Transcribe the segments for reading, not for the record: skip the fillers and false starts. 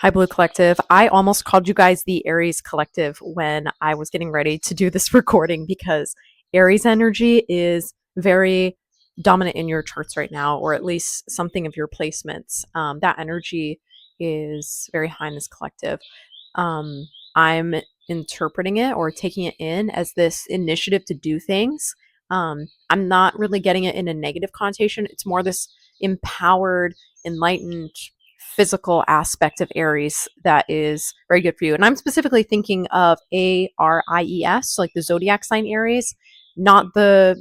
Hi, Blue Collective. I almost called you guys the Aries Collective when I was getting ready to do this recording because Aries energy is very dominant in your charts right now, or at least something of your placements. That energy is very high in this collective. I'm interpreting it or taking it in as this initiative to do things. I'm not really getting it in a negative connotation. It's more this empowered, enlightened, physical aspect of Aries that is very good for you. And I'm specifically thinking of Aries, like the zodiac sign Aries, not the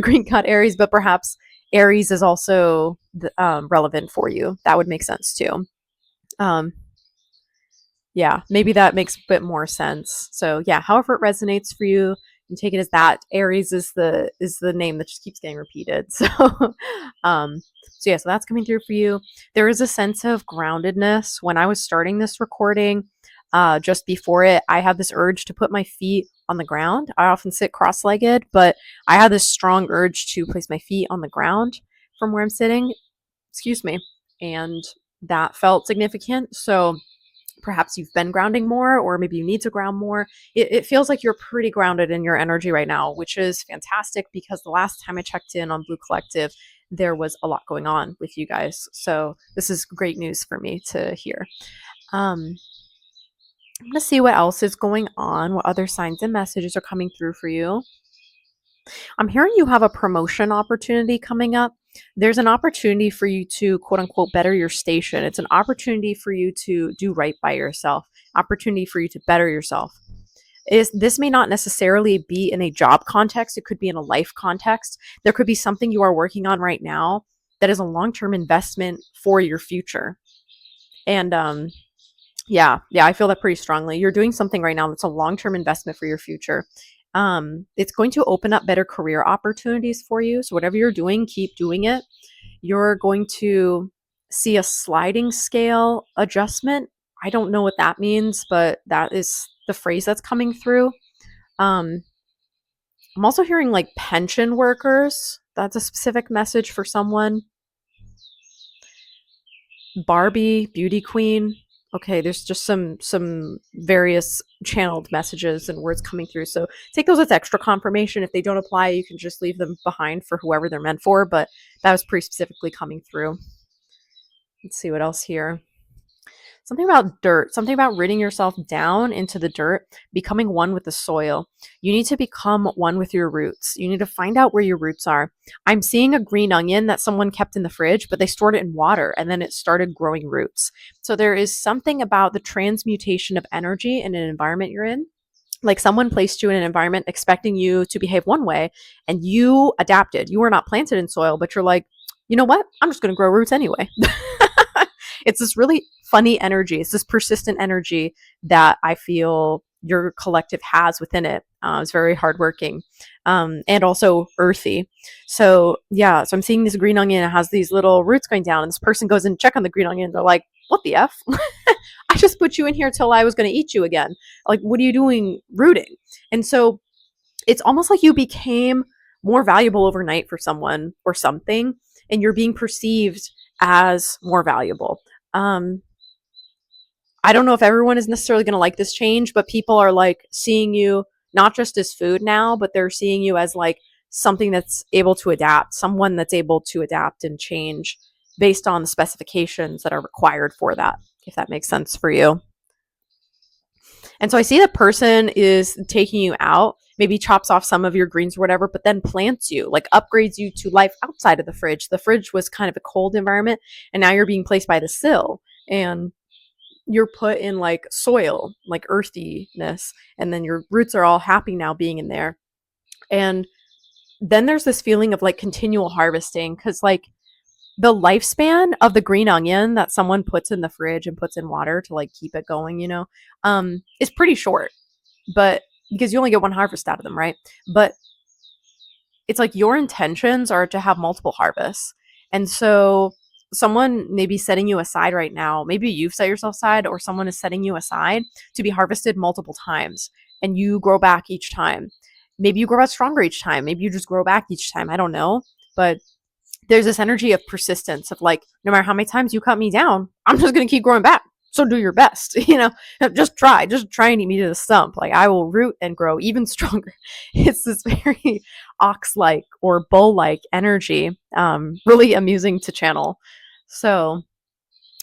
Greek god Aries, but perhaps Aries is also relevant for you. That would make sense too. Um, yeah, maybe that makes a bit more sense. So yeah, however it resonates for you, you take it as that. Aries is the name that just keeps getting repeated. Um, so that's coming through for you. There is a sense of groundedness. When I was starting this recording, just before it, I had this urge to put my feet on the ground. I often sit cross-legged, but I had this strong urge to place my feet on the ground from where I'm sitting. Excuse me, and that felt significant. So perhaps you've been grounding more, or maybe you need to ground more. It feels like you're pretty grounded in your energy right now, which is fantastic because the last time I checked in on Blue Collective, there was a lot going on with you guys. So this is great news for me to hear. I'm going to see what else is going on, what other signs and messages are coming through for you. I'm hearing you have a promotion opportunity coming up. There's an opportunity for you to quote unquote better your station. It's an opportunity for you to do right by yourself, opportunity for you to better yourself. This may not necessarily be in a job context, it could be in a life context. There could be something you are working on right now that is a long-term investment for your future. And yeah, I feel that pretty strongly. You're doing something right now that's a long-term investment for your future. It's going to open up better career opportunities for you. So whatever you're doing, keep doing it. You're going to see a sliding scale adjustment. I don't know what that means, but that is the phrase that's coming through. I'm also hearing like pension workers. That's a specific message for someone. Barbie, beauty queen. Okay, there's just some various channeled messages and words coming through. So take those as extra confirmation. If they don't apply, you can just leave them behind for whoever they're meant for. But that was pretty specifically coming through. Let's see what else here. Something about dirt, something about ridding yourself down into the dirt, becoming one with the soil. You need to become one with your roots. You need to find out where your roots are. I'm seeing a green onion that someone kept in the fridge, but they stored it in water and then it started growing roots. So there is something about the transmutation of energy in an environment you're in. Like someone placed you in an environment expecting you to behave one way and you adapted. You were not planted in soil, but you're like, you know what? I'm just going to grow roots anyway. It's this really funny energy. It's this persistent energy that I feel your collective has within it. It's very hardworking and also earthy. So yeah, so I'm seeing this green onion. It has these little roots going down, and this person goes and check on the green onion. They're like, "What the f? I just put you in here till I was going to eat you again. Like, what are you doing rooting?" And so it's almost like you became more valuable overnight for someone or something, and you're being perceived as more valuable. Um, I don't know if everyone is necessarily going to like this change, but people are like seeing you not just as food now, but they're seeing you as like something that's able to adapt, someone that's able to adapt and change based on the specifications that are required for that, if that makes sense for you. And so I see the person is taking you out, maybe chops off some of your greens or whatever, but then plants you, like upgrades you to life outside of the fridge. The fridge was kind of a cold environment, and now you're being placed by the sill. And you're put in like soil, like earthiness, and then your roots are all happy now being in there. And then there's this feeling of like continual harvesting because like the lifespan of the green onion that someone puts in the fridge and puts in water to like keep it going, is pretty short. But because you only get one harvest out of them, right? But it's like your intentions are to have multiple harvests. And so someone may be setting you aside right now. Maybe you've set yourself aside, or someone is setting you aside to be harvested multiple times, and you grow back each time. Maybe you grow back stronger each time. Maybe you just grow back each time. I don't know. But there's this energy of persistence of like, no matter how many times you cut me down, I'm just going to keep growing back. So do your best, just try and eat me to the stump. Like, I will root and grow even stronger. It's this very ox-like or bull-like energy. Really amusing to channel. So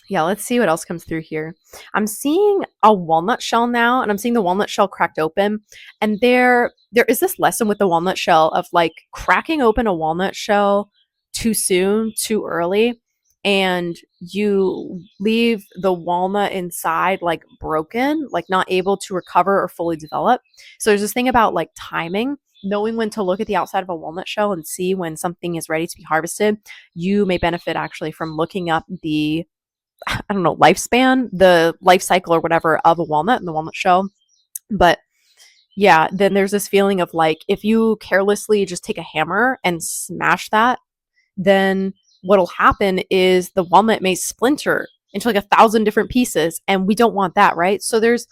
yeah, let's see what else comes through here. I'm seeing a walnut shell now, and I'm seeing the walnut shell cracked open. And there is this lesson with the walnut shell of like cracking open a walnut shell too soon, too early, and you leave the walnut inside like broken, like not able to recover or fully develop. So there's this thing about like timing, knowing when to look at the outside of a walnut shell and see when something is ready to be harvested. You may benefit actually from looking up the, I don't know, lifespan, the life cycle or whatever of a walnut and the walnut shell. But yeah, then there's this feeling of like, if you carelessly just take a hammer and smash that, then what'll happen is the walnut may splinter into like 1,000 different pieces. And we don't want that, right? So there's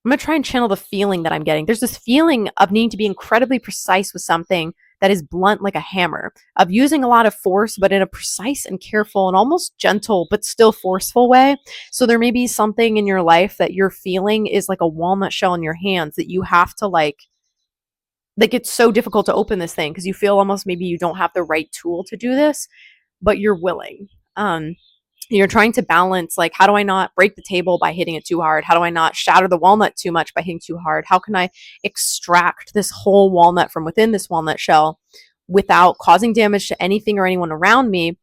I'm going to try and channel the feeling that I'm getting. There's this feeling of needing to be incredibly precise with something that is blunt like a hammer, of using a lot of force, but in a precise and careful and almost gentle, but still forceful way. So there may be something in your life that you're feeling is like a walnut shell in your hands that you have to like it's so difficult to open this thing because you feel almost maybe you don't have the right tool to do this, but you're willing. You're trying to balance, like, how do I not break the table by hitting it too hard? How do I not shatter the walnut too much by hitting too hard? How can I extract this whole walnut from within this walnut shell without causing damage to anything or anyone around me,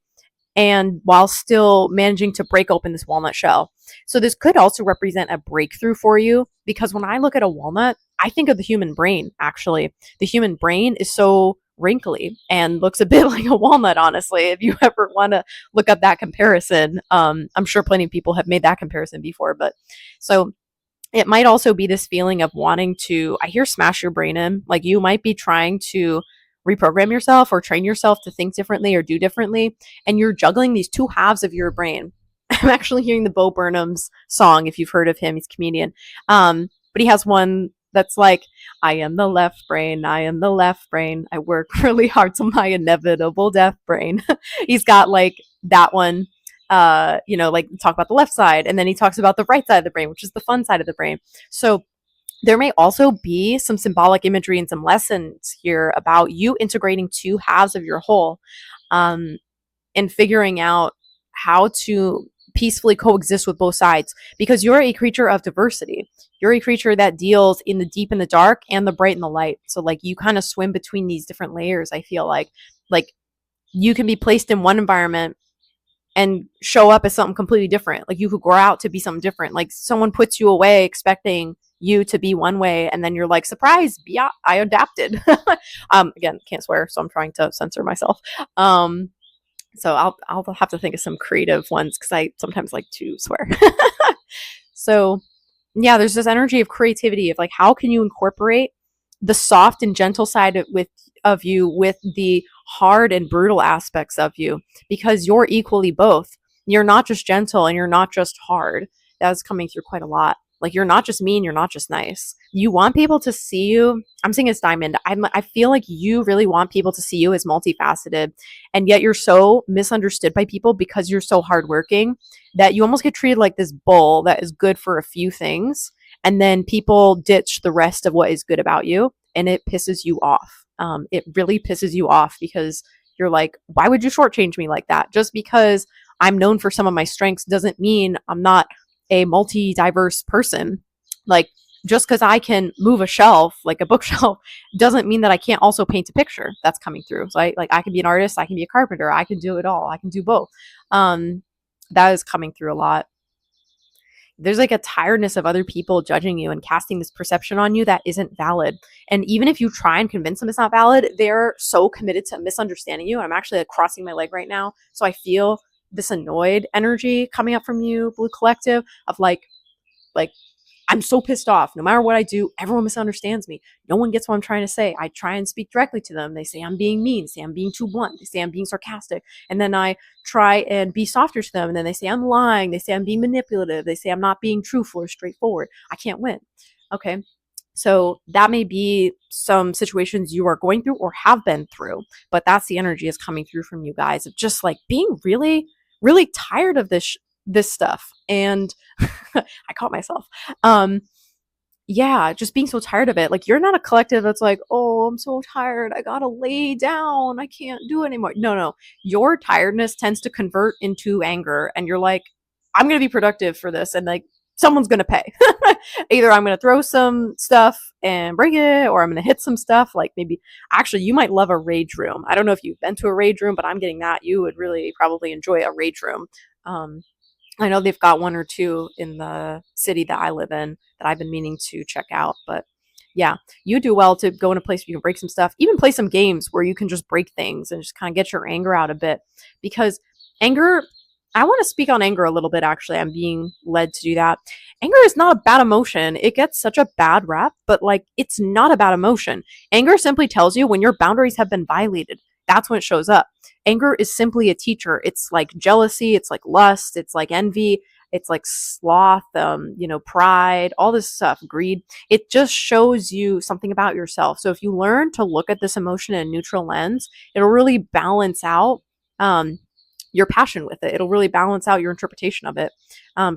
and while still managing to break open this walnut shell? So this could also represent a breakthrough for you, because when I look at a walnut, I think of the human brain, actually. The human brain is so wrinkly and looks a bit like a walnut, honestly. If you ever want to look up that comparison, I'm sure plenty of people have made that comparison before. But so it might also be this feeling of wanting to, I hear, smash your brain in. Like, you might be trying to reprogram yourself or train yourself to think differently or do differently, and you're juggling these two halves of your brain. I'm actually hearing the Bo Burnham's song, if you've heard of him. He's a comedian. But he has one that's like, I am the left brain, I am the left brain, I work really hard to my inevitable death brain. He's got like that one, like talk about the left side, and then he talks about the right side of the brain, which is the fun side of the brain. So there may also be some symbolic imagery and some lessons here about you integrating two halves of your whole, and figuring out how to peacefully coexist with both sides, because you're a creature of diversity. You're a creature that deals in the deep and the dark and the bright and the light. So like, you kind of swim between these different layers. I feel like you can be placed in one environment and show up as something completely different. Like, you could grow out to be something different. Like, someone puts you away expecting you to be one way, and then you're like, surprise, yeah, I adapted. Again, can't swear, so I'm trying to censor myself. So I'll have to think of some creative ones, because I sometimes like to swear. So yeah, there's this energy of creativity of like, how can you incorporate the soft and gentle side of you with the hard and brutal aspects of you, because you're equally both. You're not just gentle and you're not just hard. That's coming through quite a lot. Like, you're not just mean, you're not just nice. You want people to see you. I'm seeing as diamond. I feel like you really want people to see you as multifaceted, and yet you're so misunderstood by people because you're so hardworking that you almost get treated like this bull that is good for a few things, and then people ditch the rest of what is good about you, and it pisses you off. It really pisses you off, because you're like, why would you shortchange me like that? Just because I'm known for some of my strengths doesn't mean I'm not a multi-diverse person. Like, just because I can move a shelf, like a bookshelf, doesn't mean that I can't also paint a picture. That's coming through. So I can be an artist, I can be a carpenter, I can do it all. I can do both. That is coming through a lot. There's like a tiredness of other people judging you and casting this perception on you that isn't valid. And even if you try and convince them it's not valid, they're so committed to misunderstanding you. And I'm actually like crossing my leg right now, so I feel this annoyed energy coming up from you, Blue Collective, of like I'm so pissed off. No matter what I do, everyone misunderstands me. No one gets what I'm trying to say. I try and speak directly to them. They say I'm being mean. They say I'm being too blunt. They say I'm being sarcastic. And then I try and be softer to them. And then they say I'm lying. They say I'm being manipulative. They say I'm not being truthful or straightforward. I can't win. Okay. So that may be some situations you are going through or have been through, but that's the energy is coming through from you guys of just like being really, really tired of this this stuff. And I caught myself. Um, yeah, just being so tired of it. Like, you're not a collective that's like, oh, I'm so tired. I gotta lay down. I can't do it anymore. No, no. Your tiredness tends to convert into anger, and you're like, I'm gonna be productive for this, and like, someone's gonna pay. Either I'm gonna throw some stuff and break it, or I'm gonna hit some stuff. Like, maybe, actually, you might love a rage room. I don't know if you've been to a rage room, but I'm getting that. You would really probably enjoy a rage room. Um, I know they've got one or two in the city that I live in that I've been meaning to check out. But yeah, you do well to go in a place where you can break some stuff, even play some games where you can just break things and just kind of get your anger out a bit. Because anger, I want to speak on anger a little bit, actually. I'm being led to do that. Anger is not a bad emotion. It gets such a bad rap, but like, it's not a bad emotion. Anger simply tells you when your boundaries have been violated. That's when it shows up. Anger is simply a teacher. It's like jealousy, it's like lust, it's like envy, it's like sloth, pride, all this stuff, greed. It just shows you something about yourself. So if you learn to look at this emotion in a neutral lens, it'll really balance out your passion with it. It'll really balance out your interpretation of it.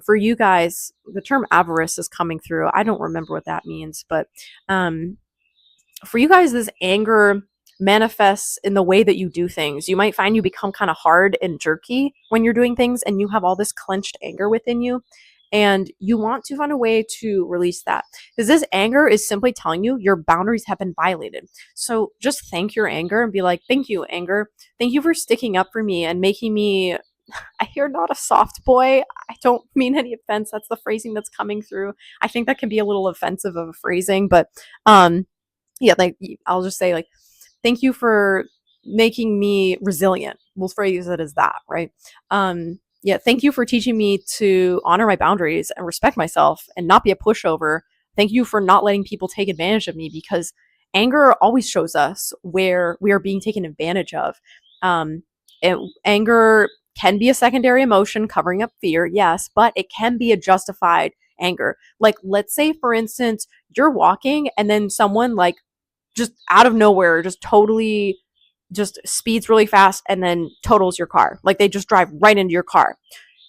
For you guys, the term avarice is coming through. I don't remember what that means, but for you guys, this anger manifests in the way that you do things. You might find you become kind of hard and jerky when you're doing things, and you have all this clenched anger within you. And you want to find a way to release that, because this anger is simply telling you your boundaries have been violated. So just thank your anger and be like, thank you, anger. Thank you for sticking up for me and making me, I hear, not a soft boy. I don't mean any offense. That's the phrasing that's coming through. I think that can be a little offensive of a phrasing, but yeah, like, I'll just say, like, thank you for making me resilient. We'll phrase it as that, right? Yeah, thank you for teaching me to honor my boundaries and respect myself and not be a pushover. Thank you for not letting people take advantage of me, because anger always shows us where we are being taken advantage of. Anger can be a secondary emotion covering up fear, yes, but it can be a justified anger. Like, let's say, for instance, you're walking and then someone, like, just out of nowhere, just totally just speeds really fast and then totals your car. Like, they just drive right into your car.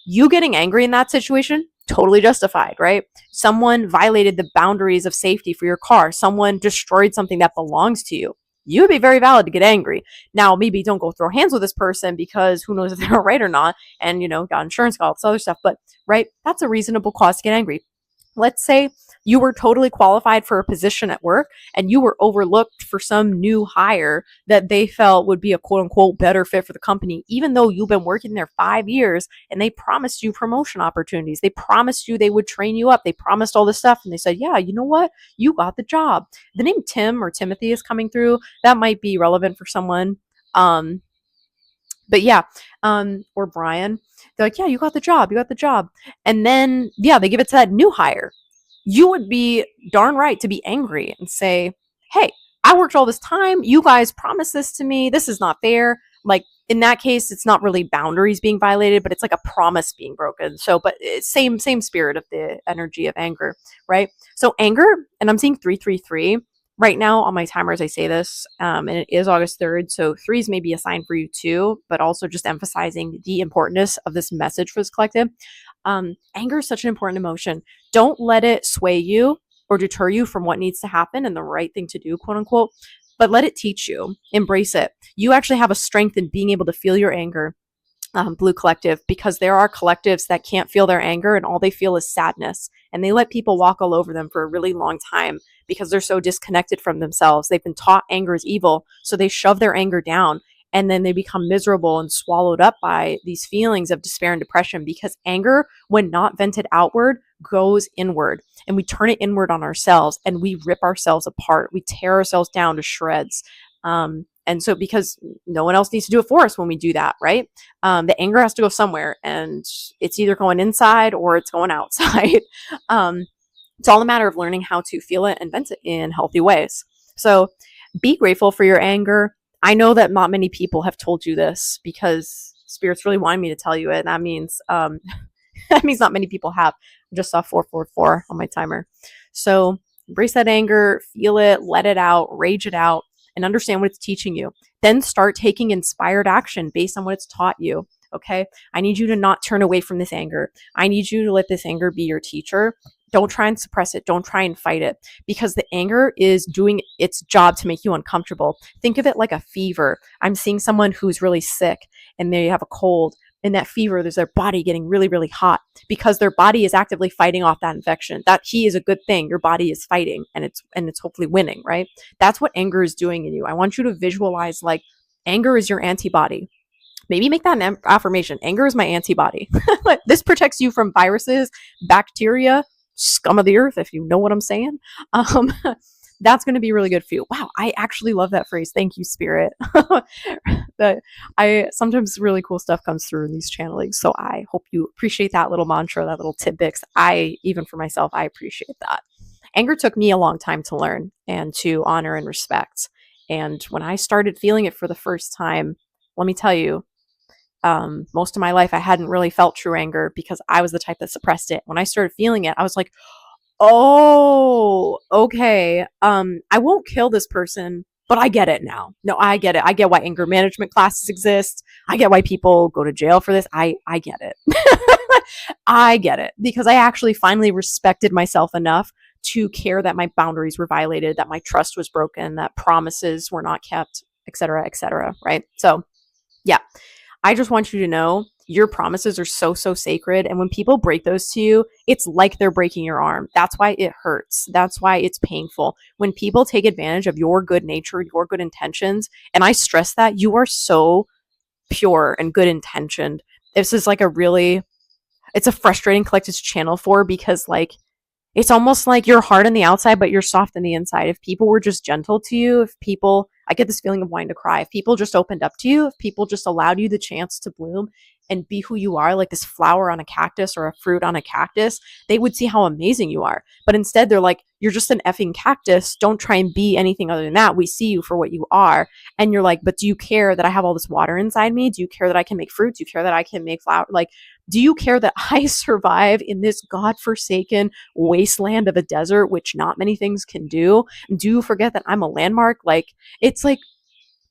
You getting angry in that situation, totally justified, right? Someone violated the boundaries of safety for your car. Someone destroyed something that belongs to you. You would be very valid to get angry. Now, maybe don't go throw hands with this person, because who knows if they're right or not, and, got insurance, got all this other stuff. But, right, that's a reasonable cause to get angry. Let's say you were totally qualified for a position at work and you were overlooked for some new hire that they felt would be a quote unquote better fit for the company, even though you've been working there 5 years and they promised you promotion opportunities. They promised you they would train you up. They promised all this stuff. And they said, yeah, you know what? You got the job. The name Tim or Timothy is coming through. That might be relevant for someone. But yeah, or Brian, they're like, yeah, you got the job, you got the job. And then, yeah, they give it to that new hire. You would be darn right to be angry and say, hey, I worked all this time. You guys promised this to me. This is not fair. Like, in that case, it's not really boundaries being violated, but it's like a promise being broken. So, but same spirit of the energy of anger, right? So anger, and I'm seeing 333 right now on my timer as I say this, and it is August 3rd, so threes may be a sign for you too, but also just emphasizing the importance of this message for this collective. Anger is such an important emotion. Don't let it sway you or deter you from what needs to happen and the right thing to do, quote unquote, but let it teach you. Embrace it. You actually have a strength in being able to feel your anger. Blue Collective, because there are collectives that can't feel their anger and all they feel is sadness, and they let people walk all over them for a really long time because they're so disconnected from themselves. They've been taught anger is evil, so they shove their anger down, and then they become miserable and swallowed up by these feelings of despair and depression, because anger, when not vented outward, goes inward, and we turn it inward on ourselves and we rip ourselves apart. We tear ourselves down to shreds. And so, because no one else needs to do it for us when we do that, right? The anger has to go somewhere, and it's either going inside or it's going outside. It's all a matter of learning how to feel it and vent it in healthy ways. So be grateful for your anger. I know that not many people have told you this, because Spirit's really wanting me to tell you it. And that means that means not many people have. I just saw 444 on my timer. So embrace that anger, feel it, let it out, rage it out, and understand what it's teaching you. Then start taking inspired action based on what it's taught you. Okay. I need you to not turn away from this anger. I need you to let this anger be your teacher. Don't try and suppress it. Don't try and fight it, because the anger is doing its job to make you uncomfortable. Think of it like a fever. I'm seeing someone who's really sick and they have a cold. In that fever, there's their body getting really, really hot because their body is actively fighting off that infection. That heat is a good thing. Your body is fighting and it's hopefully winning, right? That's what anger is doing in you. I want you to visualize like anger is your antibody. Maybe make that an affirmation. Anger is my antibody. This protects you from viruses, bacteria, scum of the earth, if you know what I'm saying. Um, that's going to be really good for you. Wow, I actually love that phrase. Thank you, Spirit. That I sometimes really cool stuff comes through in these channelings. So I hope you appreciate that little mantra, that little tidbits. I, even for myself, I appreciate that. Anger took me a long time to learn and to honor and respect. And when I started feeling it for the first time, let me tell you, most of my life I hadn't really felt true anger because I was the type that suppressed it. When I started feeling it, I was like, oh, okay. I won't kill this person, but I get it now. No, I get it. I get why anger management classes exist. I get why people go to jail for this. I get it. I get it because I actually finally respected myself enough to care that my boundaries were violated, that my trust was broken, that promises were not kept, et cetera, right? So, yeah. I just want you to know your promises are so, so sacred. And when people break those to you, it's like they're breaking your arm. That's why it hurts. That's why it's painful. When people take advantage of your good nature, your good intentions, and I stress that you are so pure and good intentioned. This is like it's a frustrating collective channel for, because like, it's almost like you're hard on the outside, but you're soft on the inside. If people were just gentle to you, I get this feeling of wanting to cry. If people just opened up to you, if people just allowed you the chance to bloom and be who you are, like this flower on a cactus or a fruit on a cactus, they would see how amazing you are. But instead, they're like, you're just an effing cactus. Don't try and be anything other than that. We see you for what you are. And you're like, but do you care that I have all this water inside me? Do you care that I can make fruit? Do you care that I can make flower? Like, do you care that I survive in this godforsaken wasteland of a desert, which not many things can do? Do you forget that I'm a landmark? Like, it's like,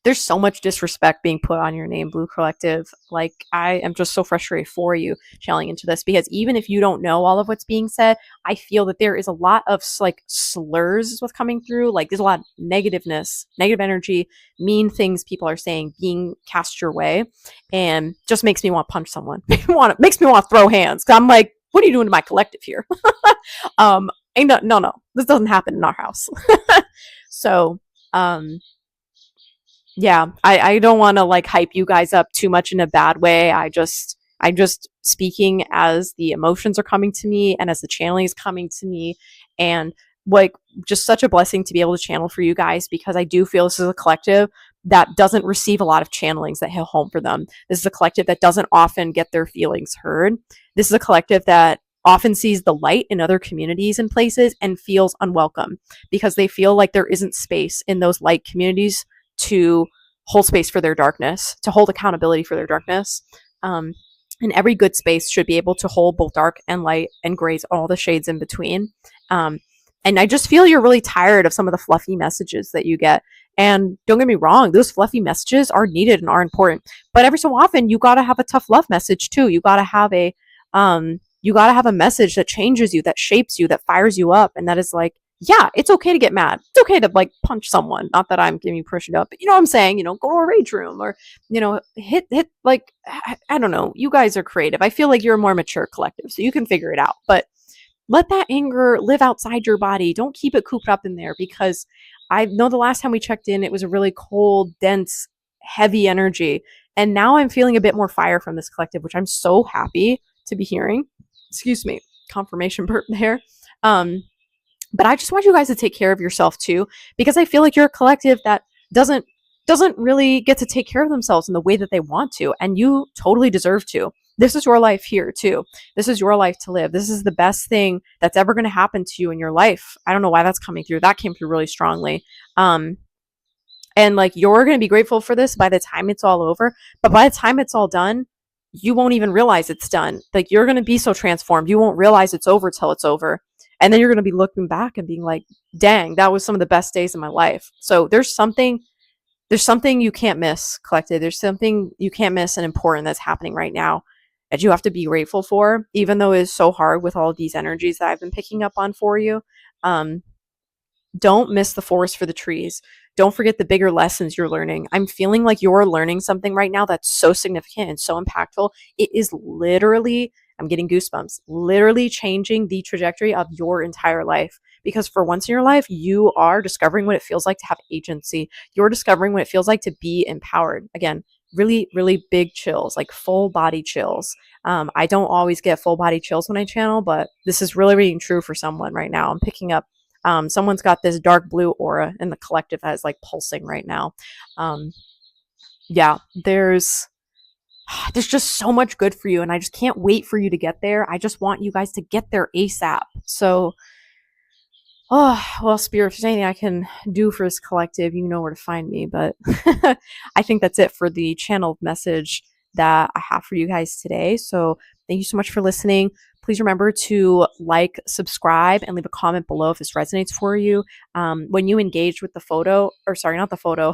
there's so much disrespect being put on your name, Blue Collective. Like, I am just so frustrated for you channeling into this, because even if you don't know all of what's being said, I feel that there is a lot of like slurs is what's coming through. Like, there's a lot of negativeness, negative energy, mean things people are saying being cast your way, and just makes me want to punch someone. Makes me want to throw hands. Cause I'm like, what are you doing to my collective here? No, this doesn't happen in our house. So, yeah, I don't want to like hype you guys up too much in a bad way. I'm just speaking as the emotions are coming to me and as the channeling is coming to me, and like, just such a blessing to be able to channel for you guys, because I do feel this is a collective that doesn't receive a lot of channelings that hit home for them. This is a collective that doesn't often get their feelings heard. This is a collective that often sees the light in other communities and places and feels unwelcome because they feel like there isn't space in those light communities to hold space for their darkness, to hold accountability for their darkness. And every good space should be able to hold both dark and light and grays, all the shades in between. And I just feel you're really tired of some of the fluffy messages that you get. And don't get me wrong, those fluffy messages are needed and are important. But every so often, you got to have a tough love message too. You got to have a message that changes you, that shapes you, that fires you up, and that is like, yeah, it's okay to get mad. It's okay to like punch someone. Not that I'm giving you pushing up, but you know what I'm saying? You know, go to a rage room or, you know, hit like, I don't know. You guys are creative. I feel like you're a more mature collective, so you can figure it out. But let that anger live outside your body. Don't keep it cooped up in there, because I know the last time we checked in, it was a really cold, dense, heavy energy. And now I'm feeling a bit more fire from this collective, which I'm so happy to be hearing. Excuse me, confirmation burp there. But I just want you guys to take care of yourself too, because I feel like you're a collective that doesn't really get to take care of themselves in the way that they want to, and you totally deserve to. This is your life here too. This is your life to live. This is the best thing that's ever going to happen to you in your life. I don't know why that's coming through. That came through really strongly. And like, you're going to be grateful for this by the time it's all over, but by the time it's all done, you won't even realize it's done. Like, you're going to be so transformed, you won't realize it's over till it's over. And then you're going to be looking back and being like, dang, that was some of the best days of my life. So there's something There's something you can't miss, collected. There's something you can't miss and important that's happening right now that you have to be grateful for, even though it's so hard with all of these energies that I've been picking up on for you. Um, don't miss the forest for the trees. Don't forget the bigger lessons you're learning. I'm feeling like you're learning something right now that's so significant and so impactful. It is literally, I'm getting goosebumps, literally changing the trajectory of your entire life. Because for once in your life, you are discovering what it feels like to have agency. You're discovering what it feels like to be empowered. Again, really, really big chills, like full body chills. I don't always get full body chills when I channel, but this is really being true for someone right now. I'm picking up someone's got this dark blue aura in the collective that is like pulsing right now. Um, yeah, there's just so much good for you, and I just can't wait for you to get there. I just want you guys to get there ASAP. So, oh well, Spirit, if there's anything I can do for this collective, you know where to find me. But I think that's it for the channeled message that I have for you guys today. So thank you so much for listening. Please remember to like, subscribe, and leave a comment below if this resonates for you. When you engage with the photo, or sorry, not the photo,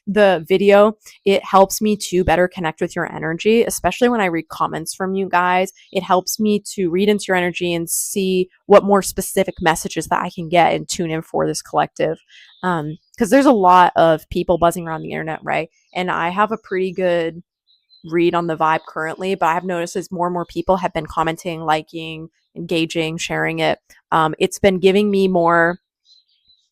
the video, it helps me to better connect with your energy, especially when I read comments from you guys. It helps me to read into your energy and see what more specific messages that I can get and tune in for this collective. Because there's a lot of people buzzing around the internet, right? And I have a pretty good read on the vibe currently, but I've noticed as more and more people have been commenting, liking, engaging, sharing it, it's been giving me more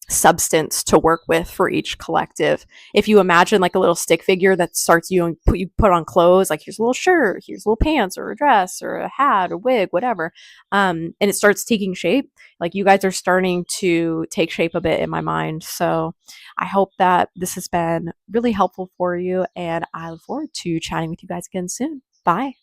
substance to work with for each collective. If you imagine like a little stick figure that starts, you put on clothes, like here's a little shirt, here's little pants or a dress or a hat or wig, whatever, and it starts taking shape. Like you guys are starting to take shape a bit in my mind. So I hope that this has been really helpful for you, and I look forward to chatting with you guys again soon. Bye.